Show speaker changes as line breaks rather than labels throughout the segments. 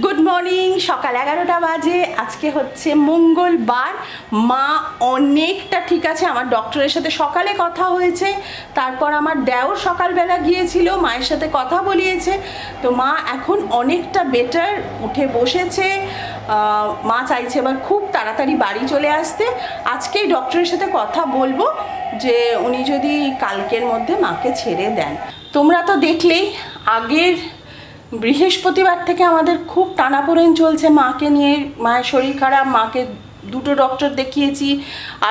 Good morning, সকাল 11টা বাজে। আজকে হচ্ছে মঙ্গলবার। মা অনেকটা ঠিক আছে, আমার ডক্টরের সাথে সকালে কথা হয়েছে, তারপর আমার দেওর সকালবেলা গিয়েছিল, মায়ের সাথে কথা বলিয়েছে, তো মা এখন অনেকটা বেটার, উঠে বসেছে। মা চাইছে এবার খুব তাড়াতাড়ি বাড়ি চলে আসতে। আজকেই ডক্টরের সাথে কথা বলবো যে উনি যদি কালকের মধ্যে মাকে ছেড়ে দেন। তোমরা তো দেখলেই আগের বৃহস্পতিবার থেকে আমাদের খুব টানাপোড়েন চলছে মাকে নিয়ে। মায়ের শরীর খারাপ, মাকে দুটো ডক্টর দেখিয়েছি,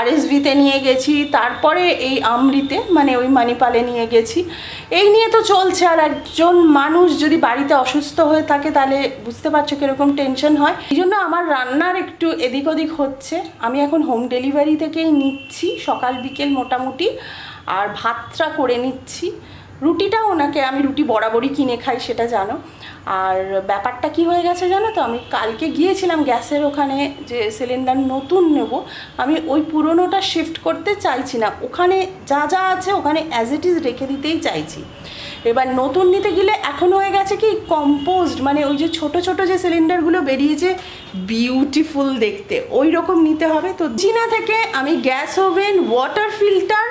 RSVতে নিয়ে গেছি, তারপরে এই আমৃতে মানে ওই মানিপালে নিয়ে গেছি। এই নিয়ে তো চলছে। আর একজন মানুষ যদি বাড়িতে অসুস্থ হয়ে থাকে তাহলে বুঝতে পারছো কীরকম টেনশন হয়। এই জন্য আমার রান্নার একটু এদিক ওদিক হচ্ছে। আমি এখন হোম ডেলিভারি থেকেই নিচ্ছি সকাল বিকেল মোটামুটি, আর ভাতটা করে নিচ্ছি। রুটিটা ওনাকে, আমি রুটি বরাবরই কিনে খাই সেটা জানো। আর ব্যাপারটা কি হয়ে গেছে জানো তো, আমি কালকে গিয়েছিলাম গ্যাসের ওখানে যে সিলিন্ডার নতুন নেব, আমি ওই পুরনোটা শিফট করতে চাইছি না। ওখানে যা যা আছে ওখানে অ্যাজ ইট ইজ রেখে দিতেই চাইছি। এবার নতুন নিতে গেলে এখন হয়ে গেছে কি কম্পোস্ট, মানে ওই যে ছোট ছোট যে সিলিন্ডারগুলো বেরিয়েছে বিউটিফুল দেখতে, ওই রকম নিতে হবে। তো চীনা থেকে আমি গ্যাস ওভেন, ওয়াটার ফিল্টার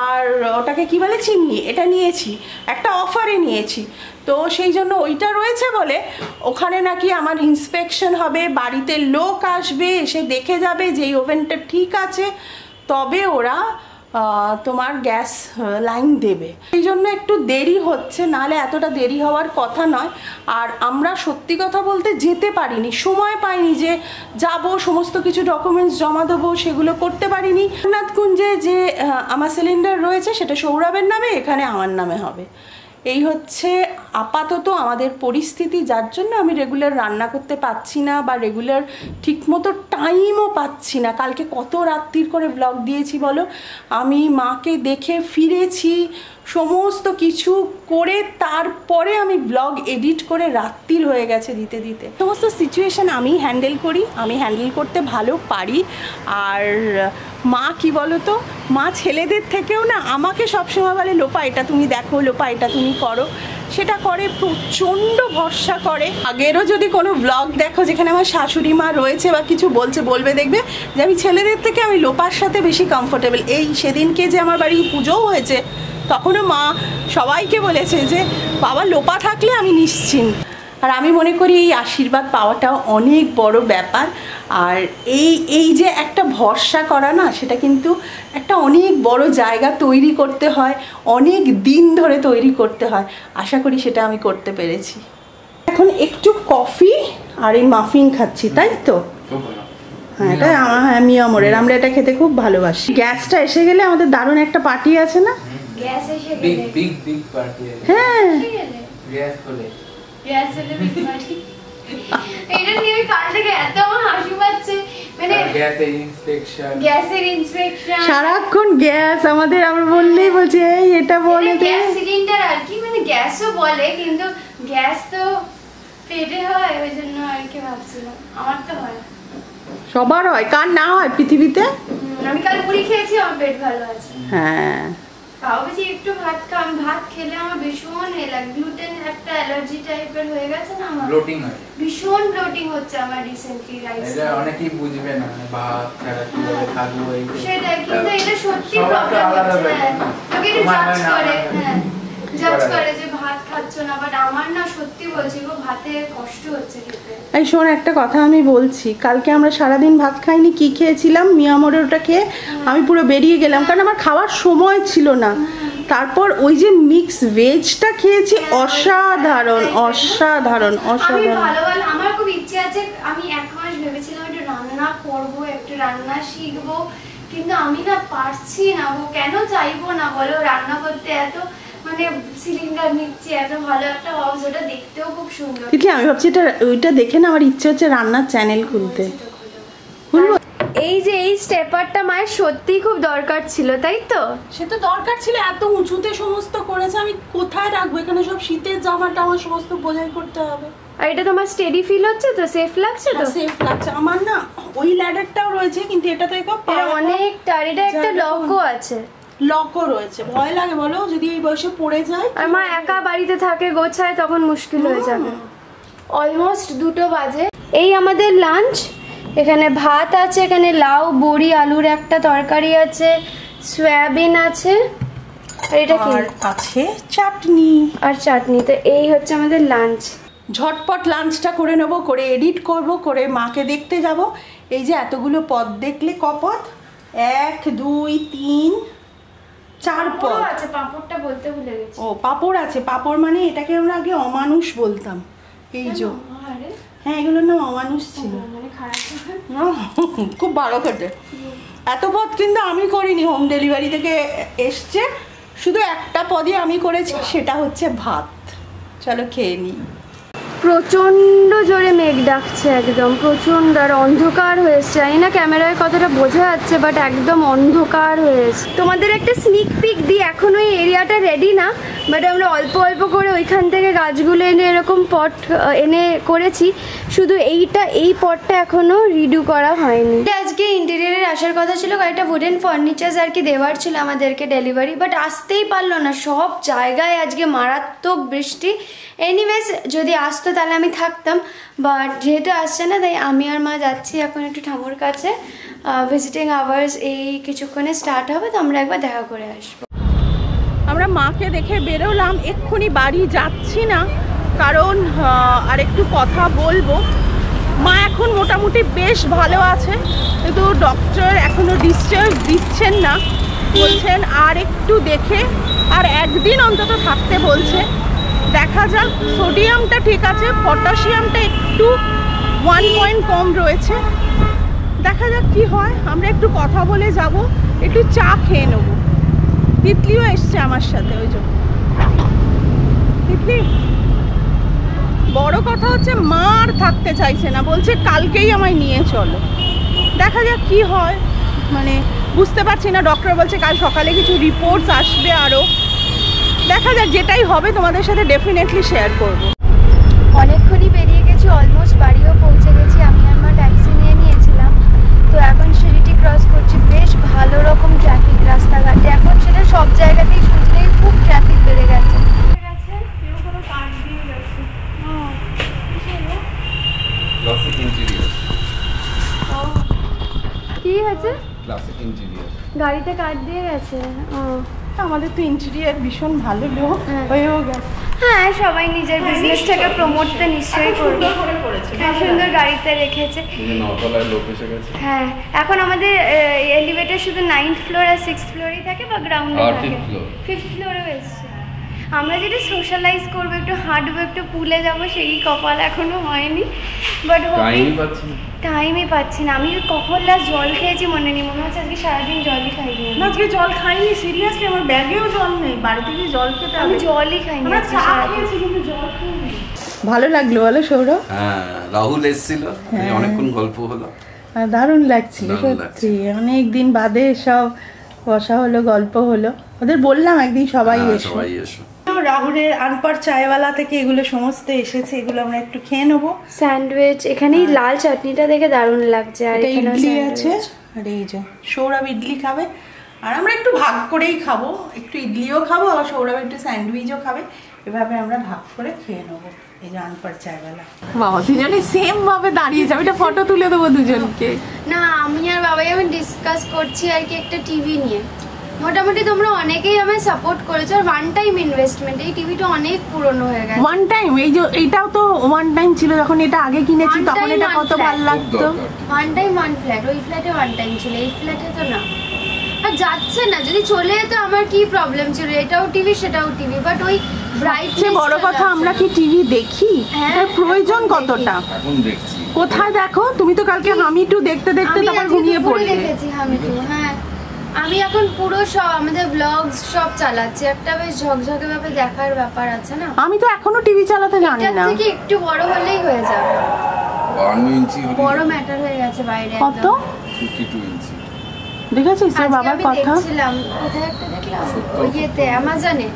আর ওটাকে কি বলে চিমনি, এটা নিয়েছি, একটা অফারে নিয়েছি। তো সেই জন্য ওইটা রয়েছে বলে ওখানে নাকি আমার ইন্সপেকশন হবে, বাড়িতে লোক আসবে, এসে দেখে যাবে যে এই ওভেনটা ঠিক আছে, তবে ওরা তোমার গ্যাস লাইন দেবে। এই জন্য একটু দেরি হচ্ছে, নাহলে এতটা দেরি হওয়ার কথা নয়। আর আমরা সত্যি কথা বলতে যেতে পারিনি, সময় পাইনি যে যাব, সমস্ত কিছু ডকুমেন্টস জমা দেবো, সেগুলো করতে পারিনি। রঘুনাথকুঞ্জে যে আমার সিলিন্ডার রয়েছে সেটা সৌরভের নামে, এখানে আমার নামে হবে। এই হচ্ছে আপাতত আমাদের পরিস্থিতি, যার জন্য আমি রেগুলার রান্না করতে পারছি না বা রেগুলার ঠিকমতো টাইমও পাচ্ছি না। কালকে কত রাত্রির করে ব্লগ দিয়েছি বলো। আমি মাকে দেখে ফিরেছি, সমস্ত কিছু করে তারপরে আমি ব্লগ এডিট করে রাত্রির হয়ে গেছে দিতে দিতে। সমস্ত সিচুয়েশান আমি হ্যান্ডেল করি, আমি হ্যান্ডেল করতে ভালো পারি। আর মা কি বলো তো, মা ছেলেদের থেকেও না আমাকে সবসময় বলে লোপা এটা তুমি দেখো, লোপা এটা তুমি করো, সেটা করে, প্রচণ্ড ভরসা করে। আগেরও যদি কোনো ব্লগ দেখো যেখানে আমার শাশুড়ি মা রয়েছে বা কিছু বলছে, বলবে দেখবে যে আমি ছেলেদের থেকে আমি লোপার সাথে বেশি কমফোর্টেবল। এই সেদিনকে যে আমার বাড়ি পুজোও হয়েছে, তখনও মা সবাইকে বলেছে যে বাবা লোপা থাকলে আমি নিশ্চিন্ত। আর আমি মনে করি এই আশীর্বাদ পাওয়াটাও অনেক বড় ব্যাপার। আর এই যে একটা ভরসা করা না, সেটা কিন্তু একটা অনেক বড় জায়গা তৈরি করতে হয়, অনেক দিন ধরে তৈরি করতে হয়। আশা করি সেটা আমি করতে পেরেছি। এখন একটু কফি আর এই মাফিন খাচ্ছি, তাই তো? হ্যাঁ, এটা হ্যাঁ মিয়ামরের, আমরা এটা খেতে খুব ভালোবাসি। গ্যাসটা এসে গেলে আমাদের দারুণ একটা পার্টি আছে না?
গ্যাস এসে গেলে বিগ পার্টি।
হ্যাঁ,
গ্যাস হলে বিগ পার্টি। এটা নিয়ে কাল থেকে এত আমার হাসি পাচ্ছে, মানে গ্যাসের ইন্সপেকশন সারাক্ষণ গ্যাস আমাদের, আমরা বললেই বলছে এই এটা বলে গ্যাস সিলিন্ডার আর কি, মানে গ্যাসও বলে কিন্তু গ্যাস তো পেটে হয়, ওই জন্য আর কি ভাবছিলাম। আমার তো হয়,
সবার হয়, কার না হয় পৃথিবীতে।
আমি কাল মুড়ি খেয়েছি, আমার পেট ভালো আছে।
হ্যাঁ,
তাও বেশি একটু ভাত খেলে আমার ভীষণ গ্লুটেন একটা অ্যালার্জি টাইপের হয়ে গেছে না, আমার ব্লোটিং হয়, ভীষণ ব্লোটিং হচ্ছে আমার রিসেন্টলি। রাইস এটা অনেকেই বুঝবে না, ভাত ছাড়া কিভাবে খাবো সেটাই, কিন্তু এটা সত্যি প্রবলেম হচ্ছে। লোকে এটা জাজ করে, হ্যাঁ জাজ করে যে ভাত খাচ্ছ না, বাট আমার না সত্যি বলছি গো, ভাতে কষ্ট হচ্ছে খেতে।
এই শোন, একটা কথা আমি বলছি, কালকে আমরা সারাদিন ভাত খাইনি, কি খেয়েছিলাম মিয়ামরের ওটা খেয়ে আমি পুরো বেরিয়ে গেলাম, কারণ আমার খাওয়ার সময় ছিল না। তারপর ওই যে মিক্স ভেজটা খেয়েছি, অসাধারণ অসাধারণ অসাধারণ।
আমার খুব ইচ্ছে আছে, আমি 1 মাস ভেবেছিলাম একটু রান্না করব, একটু রান্না শিখবো, কিন্তু আমি না পারছি না গো। কেন চাইবো না বলো রান্না করতে? এত মানে সিলিন্ডার নিচ্ছে, এত ভালো একটা হাউস, ওটা দেখতেও খুব সুন্দর।
ঠিক, আমি ভাবছি এটা ওইটা দেখে না আমার ইচ্ছে হচ্ছে রান্নার চ্যানেল খুলতে।
এই যে এই স্টেপারটা মায়ের সত্যি খুব দরকার ছিল, তাই তো?
সে তো দরকার ছিল, এত উঁচুতে সমস্ত করেছে, আমি কোথায় রাখবো? এখানে সব শীতের জামাটা আমার সমস্ত বোঝাই করতে হবে।
আর এটা তোমার স্টেডি ফিল হচ্ছে তো? সেফ লাগছে তো?
সেফ লাগছে আমার না। ওই ল্যাডারটাও রয়েছে, কিন্তু এটা তো
অনেকটা, এটা একটা লকও আছে,
লকও রয়েছে। ভয় লাগে বলো যদি এই বয়সে পড়ে যায়।
আর মা একা বাড়িতে থাকে, গোছায়, তখন মুশকিল হয়ে যাবে। অলমোস্ট 2টো বাজে। এই আমাদের লাঞ্চ, এখানে ভাত আছে, এখানে লাউ বড়ি আলুর একটা তরকারি আছে, সয়াবিন আছে, আর এটা কি
আছে চাটনি।
আর চাটনি। তো এই হচ্ছে আমাদের লাঞ্চ।
ঝটপট লাঞ্চটা করে নেব, করে এডিট করব, করে মাকে দেখতে যাব। এই যে এতগুলো পদ দেখলে, কপদ 1 2 3 4 পদ
আছে। পাঁপড়টা বলতে ভুলে গেছি।
ও পাঁপড় আছে। পাঁপড় মানে এটাকে আমরা আগে অমানুষ বলতাম। এই যে হ্যাঁ, এগুলোর নাম অমানুষ ছিল।
মানে খারাপ
খুব ভালো খেতে। এত পদ কিন্তু আমি করিনি, হোম ডেলিভারি থেকে এসছে। শুধু একটা পদই আমি করেছি, সেটা হচ্ছে ভাত। চলো খেয়ে নিই।
প্রচন্ড জোরে মেঘ ডাকছে, একদম প্রচন্ড, আর অন্ধকার হয়েছে। জানি না ক্যামেরায় কতটা বোঝা যাচ্ছে, বাট একদম অন্ধকার হয়েছে। তোমাদের একটা স্নিক পিক দিই। এখন ওই এরিয়াটা রেডি না, বাট আমরা অল্প অল্প করে ওইখান থেকে গাছগুলো এনে এরকম পট এনে করেছি। শুধু এই পটটা এখনো রিডু করা হয়নি। আজকে ইন্টেরিয়ারের আসার কথা ছিল, কয়েকটা উডেন ফার্নিচার্স আর কি দেওয়ার ছিল আমাদেরকে ডেলিভারি, বাট আসতেই পারলো না। সব জায়গায় আজকে মারাত্মক বৃষ্টি। এনিওয়েজ যদি আসতো তাহলে আমি থাকতাম, বাট যেহেতু আসছে না, তাই আমি আর মা যাচ্ছি এখন একটু ঠাকুর কাছে। ভিজিটিং আওয়ার্স এই কিছুক্ষণে স্টার্ট হবে, তো আমরা একবার দেখা করে আসবো।
আমরা মাকে দেখে বেরোলাম, এক্ষুনি বাড়ি যাচ্ছি না, কারণ আর একটু কথা বলবো। মা এখন মোটামুটি বেশ ভালো আছে, কিন্তু ডক্টর এখনো ডিসচার্জ দিচ্ছেন না, বলছেন আর একটু দেখে আর একদিন অন্তত থাকতে বলছে। দেখা যাক। সোডিয়ামটা ঠিক আছে, পটাশিয়ামটা একটু 1 পয়েন্ট কম রয়েছে। দেখা যাক কি হয়। আমরা একটু কথা বলে যাব, একটু চা খেয়ে নেবো। তিতলিও এসছে আমার সাথে। ওই জন্য তিতলি, বড় কথা হচ্ছে মা আর থাকতে চাইছে না, বলছে কালকেই আমায় নিয়ে চলো। দেখা যাক কি হয়, মানে বুঝতে পারছি না। ডক্টর বলছে কাল সকালে কিছু রিপোর্টস আসবে আরও। দেখা যাক, যেটাই হবে তোমাদের সাথে ডেফিনেটলি শেয়ার করবো।
অনেকক্ষণই বেরিয়ে গেছি, অলমোস্ট বাড়িও পৌঁছে গেছি। আমি আর মা ট্যাক্সি নিয়ে নিয়েছিলাম, তো এখন সিঁড়িটি ক্রস করছি। বেশ ভালো রকম ট্রাফিক রাস্তাঘাটে এখন, সেটা সব জায়গাতেই শুনছি, খুব ট্রাফিক বেড়ে গেছে। কি হয়েছে? গাড়িতে কাট দিয়ে গেছে।
আমাদের তো ইন্টেরিয়ার ভীষণ ভালো লোক হয়েও গেছে।
হ্যাঁ, সবাই নিজের বিজনেসটাকে প্রমোটটা নিশ্চয়ই করবে। সুন্দর গাড়িতে রেখেছে। হ্যাঁ, এখন আমাদের এলিভেটর শুধু 9th ফ্লোর আর 6th ফ্লোরেই থাকে, বা গ্রাউন্ডে থাকে। 5th ফ্লোরেও এসছে। আমরা যেটা সোশ্যালাইজ করবো, একটু হাঁটবো, একটু পুলে যাবো, সেই কপাল এখনো হয়নি, বাট টাইমই পাচ্ছি না। আমি কখন লাস্ট জল খেয়েছি মনে নেই, মনে হচ্ছে আজকে সারাদিন জলই খাইনি।
আজকে জল খাইনি, সিরিয়াসলি। আমার ব্যাগেও জল নেই, বাড়িতে গিয়ে জল খেতে হবে।
আমি জলই খাইনি,
কিন্তু জল খাইনি। ভালো লাগলো বলো সৌরভ?
হ্যাঁ, রাহুল এসেছিল, অনেকক্ষণ গল্প হলো,
দারুণ লাগছিল সত্যি। অনেকদিন বাদে সব বসা হলো, গল্প হলো। ওদের বললাম একদিন সবাই এসো। রাহুলের আনপার চায়ওয়ালা থেকে এগুলো সমস্ত এসেছে, এগুলো আমরা একটু খেয়ে নেবো।
স্যান্ডউইচ, এখানে লাল চাটনিটা দেখে দারুণ লাগছে। আর
ইডলি আছে, আর এই যে সৌরভ ইডলি খাবে, আর আমরা একটু ভাগ করেই খাবো। একটু ইডলিও খাবো, আবার সৌরভ একটু স্যান্ডউইচও খাবে। এভাবে আমরা ভাগ করে খেয়ে নেবো। এই যে আনপার চায়ওয়ালা। বাবা, দুজনে সেম ভাবে দাঁড়িয়ে যাবে। এটা ফটো তুলে দেবো দুজনকে।
না, আমি আর বাবাই আমি ডিসকাস করছি আর কি একটা টিভি নিয়ে। মোটামুটি তোমরা অনেকেই আমায় সাপোর্ট করেছো, আর ওয়ান টাইম ইনভেস্টমেন্ট। এই টিভিটা অনেক পুরনো হয়ে গেছে।
ওয়ান টাইম, এই যে এইটাও তো ওয়ান টাইম ছিল। যখন এটা আগে কিনেছি তখন এটা কত ভালো লাগতো।
ওয়ান টাইম ওয়ান ফ্ল্যাট, ওই ফ্ল্যাটে ওয়ান টাইম ছিল, এই ফ্ল্যাটে তো না। আর যাচ্ছে না, যদি চলে যেত আমার কি প্রবলেম ছিল? এটাও টিভি সেটাও টিভি, বাট ওই ব্রাইটনেস।
বড় কথা, আমরা কি টিভি দেখি? এর প্রয়োজন কতটা?
এখন দেখছি
কোথায় দেখো? তুমি তো কালকে হামিটু দেখতে দেখতে তারপর ঘুমিয়ে পড়লে।
দেখেছি হামিটু। হ্যাঁ, আমি এখন পুরো সব আমাদের ব্লগস সব চালাচ্ছি। একটা বেশ ঝকঝকে ভাবে দেখার ব্যাপার আছে না।
আমি তো এখনো টিভি চালাতে জানি না।
এটা থেকে একটু বড় হলেই হয়ে যাবে।
1 ইঞ্চি
বড় ম্যাটার হয়ে গেছে বাইরে।
কত?
52 ইঞ্চি।
দেখেছিস তোর বাবার কথা?
দেখছিলাম, কোথায় একটা দেখলাম, ওইতে অ্যামাজনে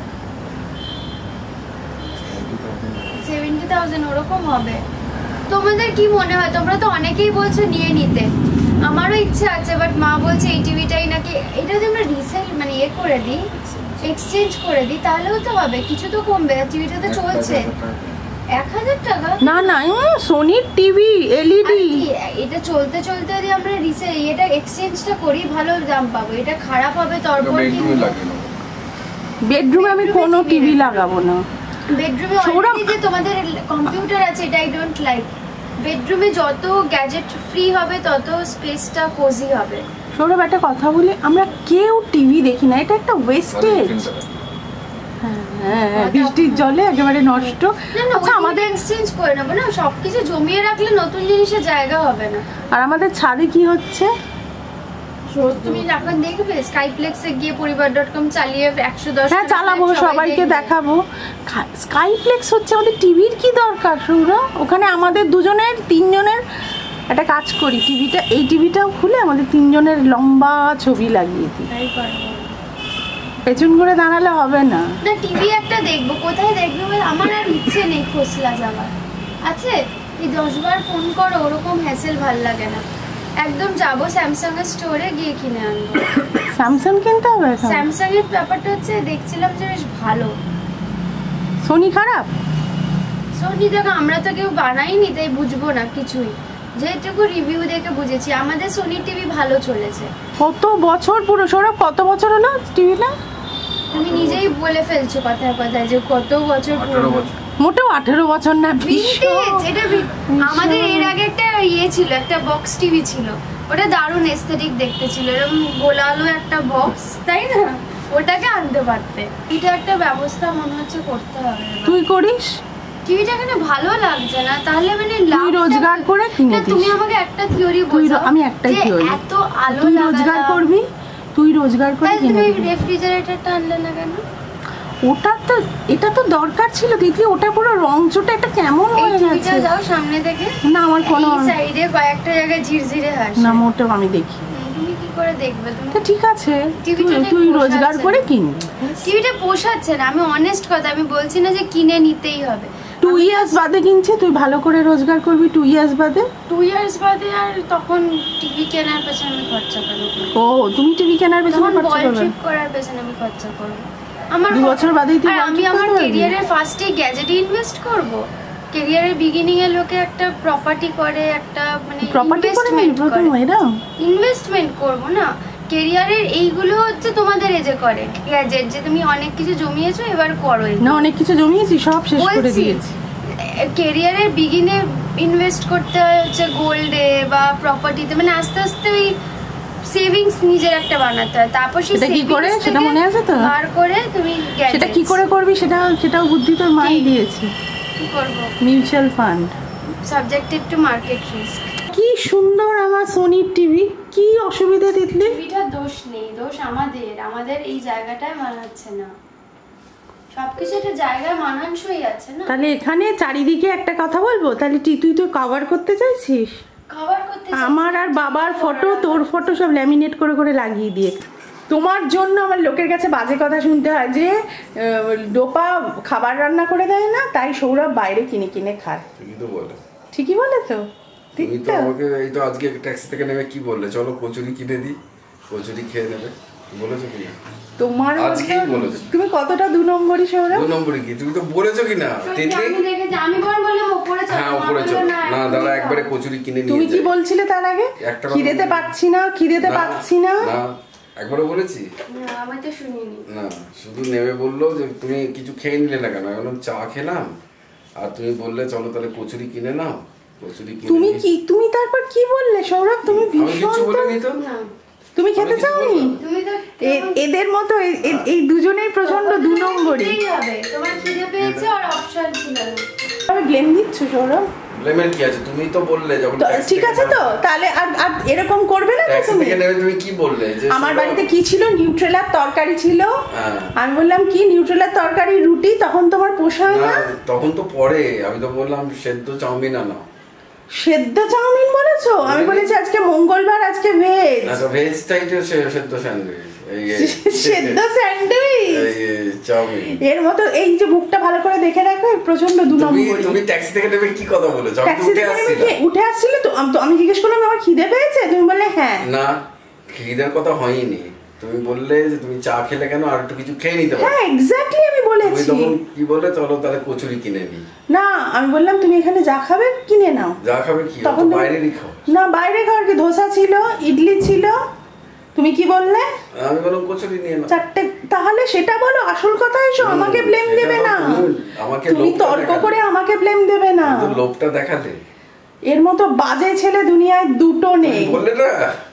70,000 ওরকম হবে। তোমাদের কি মনে হয়? তোমরা তো অনেকেই বলছো নিয়ে নিতে, আমারও ইচ্ছে আছে, বাট মা বলছে এই টিভিটাই নাকি, এটা যদি আমরা রিসেল মানে করে দিই, এক্সচেঞ্জ করে দিই, তাহলেও তো হবে, কিছু তো কমবে। টিভিটা তো চলছে। 1000 টাকা?
না না, সোনির টিভি এলইডি।
এটা চলতে চলতে যদি আমরা এটা এক্সচেঞ্জটা করি ভালো দাম পাবো, এটা খারাপ হবে তারপর কি?
বেডরুমে আমি কোনো টিভি লাগাবো না।
বেডরুমে অলরেডি যে তোমাদের কম্পিউটার আছে, এটা আই ডোন্ট লাইক। বেডরুমে যত গ্যাজেট ফ্রি হবে তত স্পেসটা কোজি হবে।
সৌরভ একটা কথা বলি, আমরা কেউ টিভি দেখি না, এটা একটা ওয়েস্টেজ। হ্যাঁ, বৃষ্টির জলে একেবারে নষ্ট।
আচ্ছা, আমাদের এক্সচেঞ্জ করে নেবো না, সবকিছু জমিয়ে রাখলে নতুন জিনিসের জায়গা হবে না।
আর আমাদের ছাদে কি হচ্ছে
তুমি এখন দেখবে স্কাইপ্লেক্সে গিয়ে পরিবার.com চালিয়ে 110।
হ্যাঁ চালাবো, সবাইকে দেখাবো। স্কাইপ্লেক্স হচ্ছে আমাদের টিভির কি দরকার সৌরভ? ওখানে আমাদের দুজনের 3 জনের একটা কাজ করি, টিভিটা এই টিভিটাও খুলে আমাদের 3 জনের লম্বা ছবি লাগিয়ে দিই। পেছন করে দাঁড়ালে হবে না।
না, টিভি একটা দেখবো, কোথায় দেখবো আমার আর ইচ্ছে নেই খোসলা যাওয়ার। আছে এই 10 বার ফোন করো, ওরকম হ্যাসেল ভাল লাগে না। একদম যাবো স্যামসাং এর স্টোরে গিয়ে কিনে আনবো।
স্যামসাং কিনতে হবে?
স্যামসাং এর ব্যাপারটা হচ্ছে দেখছিলাম যে বেশ ভালো।
সোনি খারাপ?
সোনি দেখো আমরা তো কেউ বানাইনি, তাই বুঝবো না কিছুই। যেটুকু রিভিউ দেখে বুঝেছি আমাদের সোনি টিভি ভালো চলেছে।
কত বছর পুরো সৌরভ, কত বছর হলো টিভিটা?
তুমি নিজেই বলে ফেলছো কথায় কথায় যে কত বছর পুরনো।
মোটেও 18 বছর না,
এটা আমাদের এর আগে একটা ছিল, একটা বক্স টিভি ছিল, ওটা দারুণ এস্থেটিক দেখতে ছিল, এরকম গোলালো একটা বক্স, তাই না? ওটাকে আনতে পারতে। এটা একটা ব্যবস্থা মনে হচ্ছে করতে হবে।
তুই করিস?
টিভিটা এখানে ভালো লাগছে না, তাহলে মানে
তুই রোজগার করে কিনে দিস।
তুমি আমাকে একটা থিওরি বোঝাও।
আমি একটাই থিওরি,
এত আলো
তুই রোজগার করবি, তুই রোজগার করে কিনে দিবি।
রেফ্রিজারেটরটা আনলে না কেন?
ওটা তো, এটা তো দরকার ছিল দিদি, ওটা পুরো রং চোটে একটা কেমন হয়ে গেছে।
যাও সামনে থেকে।
না আমার কোনো
সাইডে কয়েকটা জায়গায় ঝিরঝিরে হাসে।
না মোটেও আমি দেখি।
তুমি কি করে দেখবে? তুমি
তো ঠিক আছে, তুই রোজগার করে কিনবি।
টিভিটা পোষাচ্ছে না, আমি অনেস্ট কথা, আমি বলছি না যে কিনে নিতেই হবে।
2 ইয়ার্স বাদে কিনছে, তুই ভালো করে রোজগার করবি 2 ইয়ার্স বাদে।
2 ইয়ার্স বাদে আর তখন টিভি কেনার পেছনে আমি খরচা করব।
ও তুমি টিভি কেনার পেছনে খরচা করবে?
ট্রিপ করার পেছনে আমি খরচা করব। আমার
2 বছর বাদেই তুই
আমি আমার ক্যারিয়ারের ফার্স্টে গ্যাজেটে ইনভেস্ট করব। ক্যারিয়ারের বিগিনিং এ লোকে একটা প্রপার্টি করে, একটা মানে ইনভেস্টমেন্ট করব না। ক্যারিয়ারের এইগুলো হচ্ছে তোমাদের এজে করে গ্যাজেট, যে তুমি অনেক কিছু জমিয়েছো এবার করো।
না অনেক কিছু জমিয়েছি, সব শেষ করে দিয়েছি।
ক্যারিয়ারের বিগিনে ইনভেস্ট করতে হয় হচ্ছে গোল্ডে বা প্রপার্টিতে, মানে আস্তে আস্তে ওই সেভিংস নিজের একটা বানাতে হয়। তারপর
সেটা কি করে, সেটা মনে আছে তো?
বার করে তুমি
সেটা কি করে করবি, সেটাও বুদ্ধি তোর মাই দিয়েছে।
কি করব?
Mutual fund,
subjected to market risk.
কি সুন্দর আমার সোনির টিভি, কি অসুবিধা দেখলি?
টিভিটার দোষ নেই, দোষ আমাদের এই জায়গাটায় মানাচ্ছে না। সবকিছু একটা জায়গায় মানানসই আছে না।
তাহলে এখানে চারিদিকে একটা কথা বলবো, তাহলে তুই তো কভার করতে চাইছিস?
কভার করতে
আমার আর বাবার ফটো, তোর ফটো সব ল্যামিনেট করে করে লাগিয়ে দিয়ে। তোমার জন্য আমার লোকের কাছে বাজে কথা শুনতে হয় যে ডোপা খাবার রান্না করে দেয় না, তাই সৌরভ বাইরে কিনে কিনে খায়।
ঠিকই তো বলে।
ঠিকই বলে তো।
তুমি তো আমাকে এই তো আজকে ট্যাক্সি থেকে নেমে কি বললে, চলো কচুরি কিনে দিই, কচুরি খেয়ে নেবে বলেছো কি না?
তোমার
আজকেই বলেছো।
তুমি কতটা 2 নম্বরই সৌরভ?
2 নম্বরই কি তুমি তো বলেছো কি না?
আমি বললাম উপরে চল।
হ্যাঁ উপরে চল। না দাদা একবারে কচুরি কিনে নিয়ে যাই।
তুমি কি বলছিলে তার আগে? খিদেতে পাচ্ছি না।
না একবারও বলেছি?
না আমি তো শুনিনি।
না শুধু নেমে বললো যে তুমি কিছু খেয়ে নিলে না কেন? এখন চা খেলাম আর তুমি বললে চলো তাহলে কচুরি কিনে নাও। কচুরি কিনে
তুমি তারপর কি বললে সৌরভ? তুমি
কিছু বলিনি তো।
তুমি খেতে চাওনি?
তুমি তো
এদের মতো এই দুজনেই প্রচন্ড 2 নম্বরই।
তোমার খিদে পেয়েছে আর অপশন ছিল না।
আমি ব্লেম দিচ্ছ সৌরভ?
ব্লেমের কি আছে? তুমি তো বললে যখন
ঠিক আছে তো, তাহলে আর এরকম করবে না তো তুমি?
তুমি কি বললে যে
আমার বাড়িতে কি ছিল? নিউট্রেলার তরকারি ছিল। আমি বললাম কি নিউট্রেলার তরকারি রুটি, তখন তোমার পোষায় না।
তখন তো পরে আমি তো বললাম সেদ্ধ চাউমিন আনো।
সেদ্ধ চাউমিন বলেছো? আমি বলেছি আজকে মঙ্গলবার, আজকে ভেজ।
আচ্ছা ভেজ টাইপে সেদ্ধ স্যান্ডউইচ।
সেদ্ধ স্যান্ডউইচ
চাউমিন
এর মতো। এই যে বুকটা ভালো করে দেখে রাখো, প্রচন্ড 2 নম্বর।
তুমি ট্যাক্সি থেকে নেবে কি কথা বলেছো? আমি
উঠে আসছিলে তো, আমি জিজ্ঞেস করলাম আমার খিদে পেয়েছে, তুমি বললে হ্যাঁ।
না খিদের কথা হয়নি। তুমি বললে যে তুমি চা খেলে কেন, আর একটু কিছু খেয়ে নিতে পারো।
হ্যাঁ এক্স্যাক্টলি আমি বলেছি।
তুমি তখন কি বললে, চলো তাহলে কচুরি কিনে নিই।
না আমি বললাম তুমি এখানে যা খাবে কিনে নাও।
যা খাবে কি,
তখন
বাইরেরই খাও।
না বাইরে খাওয়ার কি, ধোসা ছিল, ইডলি ছিল, তুমি কি বললে?
আমি বললাম কচুরি নিয়ে নাও।
চারটে, তাহলে সেটা বলো, আসল কথা এসো, আমাকে ব্লেম দেবে না। তুমি তর্ক করে আমাকে ব্লেম দেবে না।
লোভটা দেখালে।
এর মতো বাজে ছেলে দুনিয়ায় দুটো নেই।
বললে না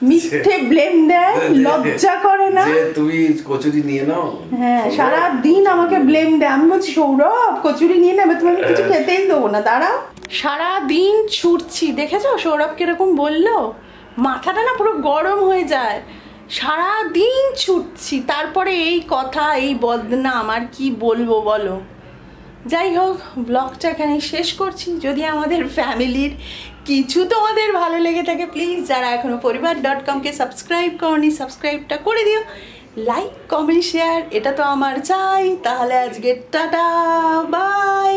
মিথ্যে ব্লেম দেয়, লজ্জা করে না
যে তুমি কচুরি নিয়ে নাও।
হ্যাঁ সারা দিন আমাকে ব্লেম দেয়। আমি বলছি সৌরভ কচুরি নিয়ে নেবে, তুমি কিছু খেতেই দেবো না, দাঁড়াও। সারা দিন ছুটছি, দেখেছো সৌরভ কিরকম বললো, মাথাটা না পুরো গরম হয়ে যায়। সারা দিন ছুটছি, তারপরে এই কথা, এই বদনা, আমার কি বলবো বলো। যাই হোক, ব্লগটা এখানে শেষ করছি। যদি আমাদের ফ্যামিলির কিছু তোমাদের ভালো লেগে থাকে, প্লিজ যারা এখনো পরিবার.com-কে সাবস্ক্রাইব করনি, সাবস্ক্রাইবটা করে দিও। লাইক কমেন্ট শেয়ার এটা তো আমার চাই। তাহলে আজকে টাটা বাই।